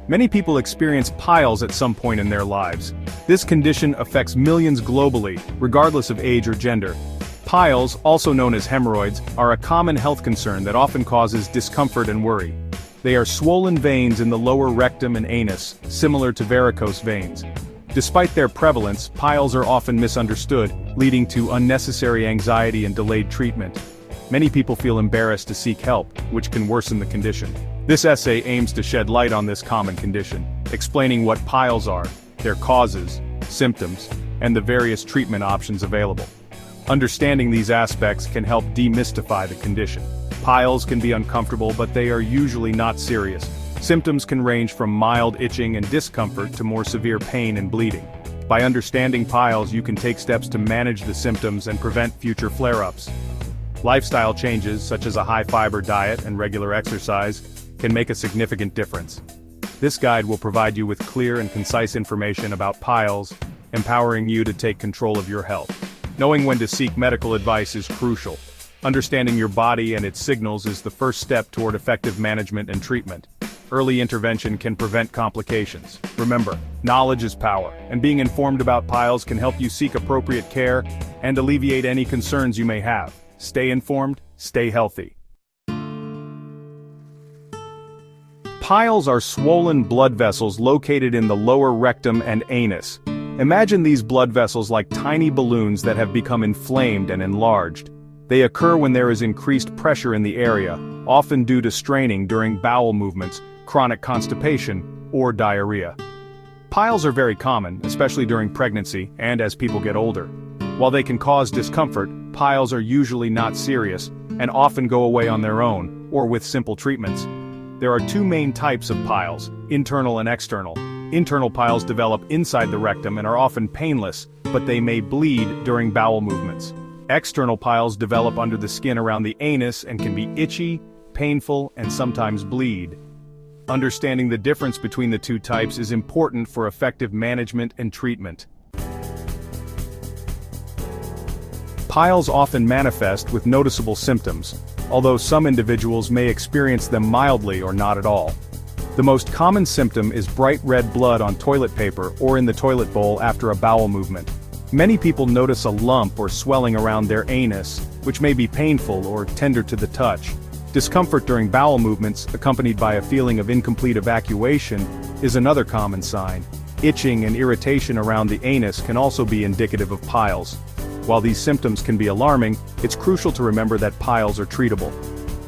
Many people experience piles at some point in their lives. This condition affects millions globally, regardless of age or gender. Piles, also known as hemorrhoids, are a common health concern that often causes discomfort and worry. They are swollen veins in the lower rectum and anus, similar to varicose veins. Despite their prevalence, piles are often misunderstood, leading to unnecessary anxiety and delayed treatment. Many people feel embarrassed to seek help, which can worsen the condition. This essay aims to shed light on this common condition, explaining what piles are, their causes, symptoms, and the various treatment options available. Understanding these aspects can help demystify the condition. Piles can be uncomfortable, but they are usually not serious. Symptoms can range from mild itching and discomfort to more severe pain and bleeding. By understanding piles, you can take steps to manage the symptoms and prevent future flare-ups. Lifestyle changes, such as a high-fiber diet and regular exercise, can make a significant difference. This guide will provide you with clear and concise information about piles, empowering you to take control of your health. Knowing when to seek medical advice is crucial. Understanding your body and its signals is the first step toward effective management and treatment. Early intervention can prevent complications. Remember, knowledge is power, and being informed about piles can help you seek appropriate care and alleviate any concerns you may have. Stay informed, stay healthy. Piles are swollen blood vessels located in the lower rectum and anus. Imagine these blood vessels like tiny balloons that have become inflamed and enlarged. They occur when there is increased pressure in the area, often due to straining during bowel movements, chronic constipation, or diarrhea. Piles are very common, especially during pregnancy and as people get older. While they can cause discomfort, piles are usually not serious and often go away on their own, or with simple treatments. There are two main types of piles, internal and external. Internal piles develop inside the rectum and are often painless, but they may bleed during bowel movements. External piles develop under the skin around the anus and can be itchy, painful, and sometimes bleed. Understanding the difference between the two types is important for effective management and treatment. Piles often manifest with noticeable symptoms, although some individuals may experience them mildly or not at all. The most common symptom is bright red blood on toilet paper or in the toilet bowl after a bowel movement. Many people notice a lump or swelling around their anus, which may be painful or tender to the touch. Discomfort during bowel movements, accompanied by a feeling of incomplete evacuation, is another common sign. Itching and irritation around the anus can also be indicative of piles. While these symptoms can be alarming, it's crucial to remember that piles are treatable.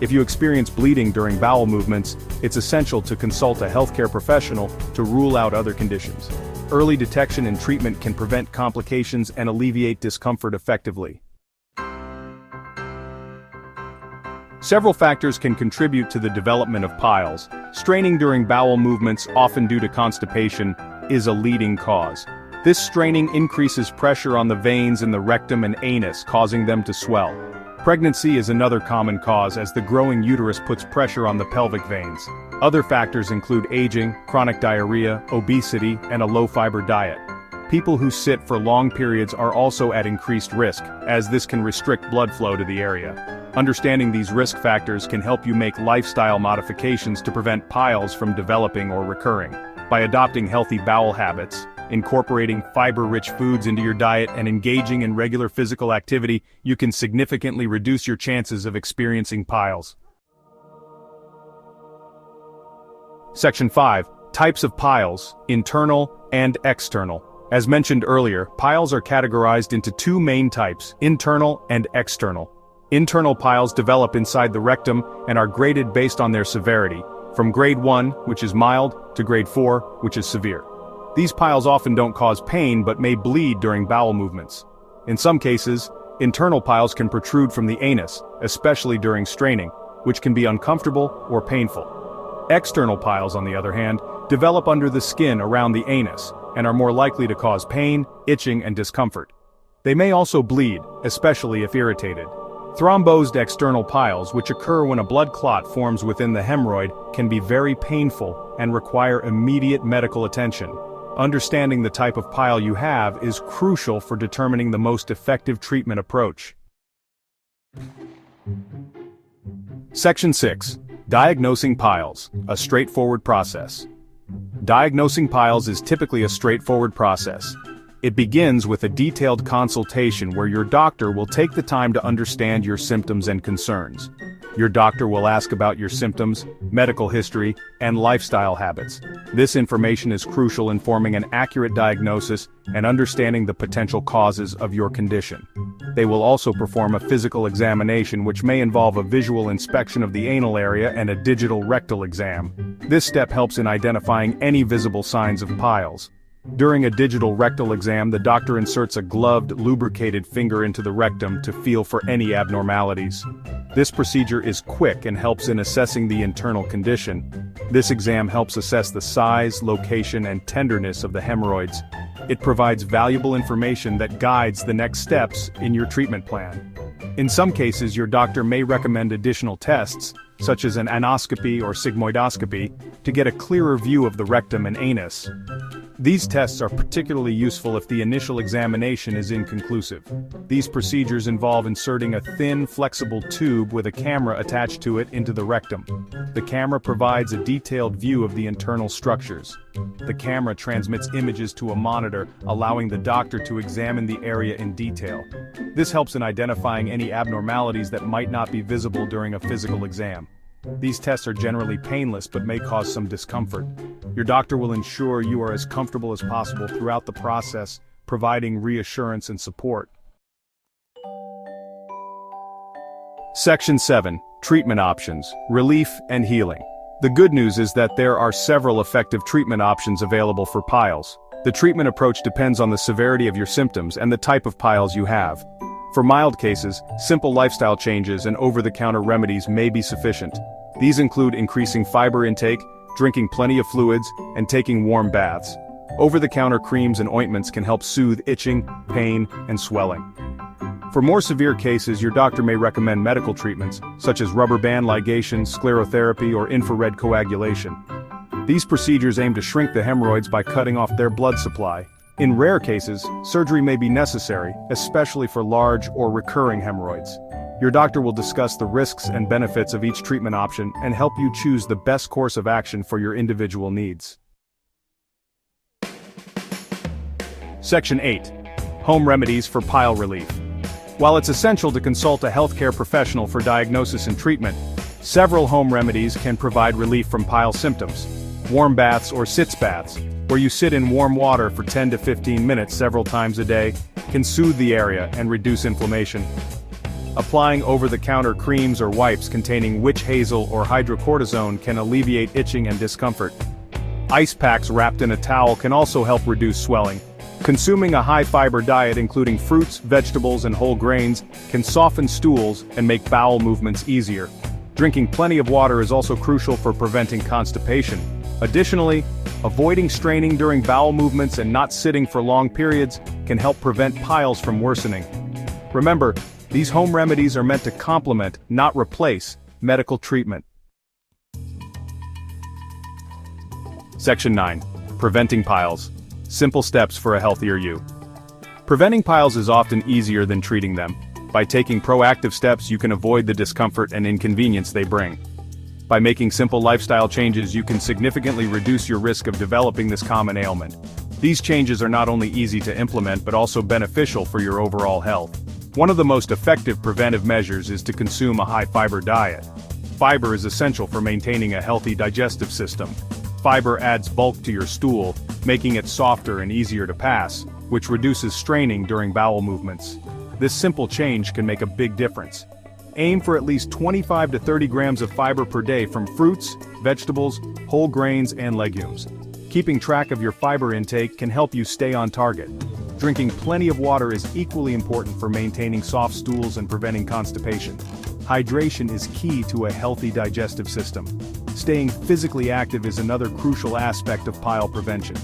If you experience bleeding during bowel movements, it's essential to consult a healthcare professional to rule out other conditions. Early detection and treatment can prevent complications and alleviate discomfort effectively. Several factors can contribute to the development of piles. Straining during bowel movements, often due to constipation, is a leading cause. This straining increases pressure on the veins in the rectum and anus, causing them to swell. Pregnancy is another common cause as the growing uterus puts pressure on the pelvic veins. Other factors include aging, chronic diarrhea, obesity, and a low-fiber diet. People who sit for long periods are also at increased risk, as this can restrict blood flow to the area. Understanding these risk factors can help you make lifestyle modifications to prevent piles from developing or recurring. By adopting healthy bowel habits, incorporating fiber-rich foods into your diet, and engaging in regular physical activity, you can significantly reduce your chances of experiencing piles. Section 5. Types of piles, internal and external. As mentioned earlier, piles are categorized into two main types, internal and external. Internal piles develop inside the rectum and are graded based on their severity, from grade 1, which is mild, to grade 4, which is severe. These piles often don't cause pain but may bleed during bowel movements. In some cases, internal piles can protrude from the anus, especially during straining, which can be uncomfortable or painful. External piles, on the other hand, develop under the skin around the anus, and are more likely to cause pain, itching, and discomfort. They may also bleed, especially if irritated. Thrombosed external piles, which occur when a blood clot forms within the hemorrhoid, can be very painful and require immediate medical attention. Understanding the type of pile you have is crucial for determining the most effective treatment approach. Section 6. Diagnosing piles, a straightforward process. Diagnosing piles is typically a straightforward process. It begins with a detailed consultation where your doctor will take the time to understand your symptoms and concerns. Your doctor will ask about your symptoms, medical history, and lifestyle habits. This information is crucial in forming an accurate diagnosis and understanding the potential causes of your condition. They will also perform a physical examination which may involve a visual inspection of the anal area and a digital rectal exam. This step helps in identifying any visible signs of piles. During a digital rectal exam, the doctor inserts a gloved, lubricated finger into the rectum to feel for any abnormalities. This procedure is quick and helps in assessing the internal condition. This exam helps assess the size, location, and tenderness of the hemorrhoids. It provides valuable information that guides the next steps in your treatment plan. In some cases, your doctor may recommend additional tests, such as an anoscopy or sigmoidoscopy, to get a clearer view of the rectum and anus. These tests are particularly useful if the initial examination is inconclusive. These procedures involve inserting a thin, flexible tube with a camera attached to it into the rectum. The camera provides a detailed view of the internal structures. The camera transmits images to a monitor, allowing the doctor to examine the area in detail. This helps in identifying any abnormalities that might not be visible during a physical exam. These tests are generally painless but may cause some discomfort. Your doctor will ensure you are as comfortable as possible throughout the process, providing reassurance and support. Section 7. Treatment options, relief and healing. The good news is that there are several effective treatment options available for piles. The treatment approach depends on the severity of your symptoms and the type of piles you have. For mild cases, simple lifestyle changes and over-the-counter remedies may be sufficient. These include increasing fiber intake, drinking plenty of fluids, and taking warm baths. Over-the-counter creams and ointments can help soothe itching, pain, and swelling. For more severe cases, your doctor may recommend medical treatments, such as rubber band ligation, sclerotherapy, or infrared coagulation. These procedures aim to shrink the hemorrhoids by cutting off their blood supply. In rare cases, surgery may be necessary, especially for large or recurring hemorrhoids. Your doctor will discuss the risks and benefits of each treatment option and help you choose the best course of action for your individual needs. Section 8. Home remedies for pile relief. While it's essential to consult a healthcare professional for diagnosis and treatment, several home remedies can provide relief from pile symptoms. Warm baths or sitz baths, where you sit in warm water for 10 to 15 minutes several times a day, can soothe the area and reduce inflammation. Applying over-the-counter creams or wipes containing witch hazel or hydrocortisone can alleviate itching and discomfort. Ice packs wrapped in a towel can also help reduce swelling. Consuming a high-fiber diet including fruits, vegetables, and whole grains can soften stools and make bowel movements easier. Drinking plenty of water is also crucial for preventing constipation. Additionally, avoiding straining during bowel movements and not sitting for long periods can help prevent piles from worsening. Remember, these home remedies are meant to complement, not replace, medical treatment. Section 9. Preventing piles. Simple steps for a healthier you. Preventing piles is often easier than treating them. By taking proactive steps, you can avoid the discomfort and inconvenience they bring. By making simple lifestyle changes, you can significantly reduce your risk of developing this common ailment. These changes are not only easy to implement but also beneficial for your overall health. One of the most effective preventive measures is to consume a high-fiber diet. Fiber is essential for maintaining a healthy digestive system. Fiber adds bulk to your stool, making it softer and easier to pass, which reduces straining during bowel movements. This simple change can make a big difference. Aim for at least 25 to 30 grams of fiber per day from fruits, vegetables, whole grains, and legumes. Keeping track of your fiber intake can help you stay on target. Drinking plenty of water is equally important for maintaining soft stools and preventing constipation. Hydration is key to a healthy digestive system. Staying physically active is another crucial aspect of pile prevention.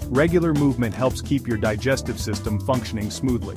Regular movement helps keep your digestive system functioning smoothly.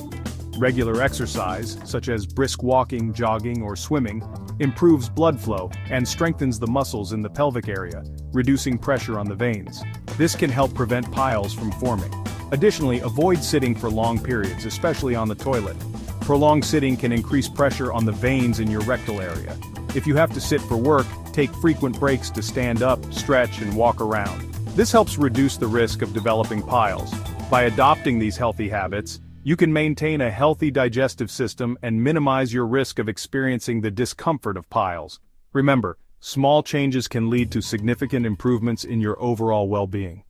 Regular exercise, such as brisk walking, jogging, or swimming, improves blood flow and strengthens the muscles in the pelvic area, reducing pressure on the veins. This can help prevent piles from forming. Additionally, avoid sitting for long periods, especially on the toilet. Prolonged sitting can increase pressure on the veins in your rectal area. If you have to sit for work, take frequent breaks to stand up, stretch, and walk around. This helps reduce the risk of developing piles. By adopting these healthy habits, you can maintain a healthy digestive system and minimize your risk of experiencing the discomfort of piles. Remember, small changes can lead to significant improvements in your overall well-being.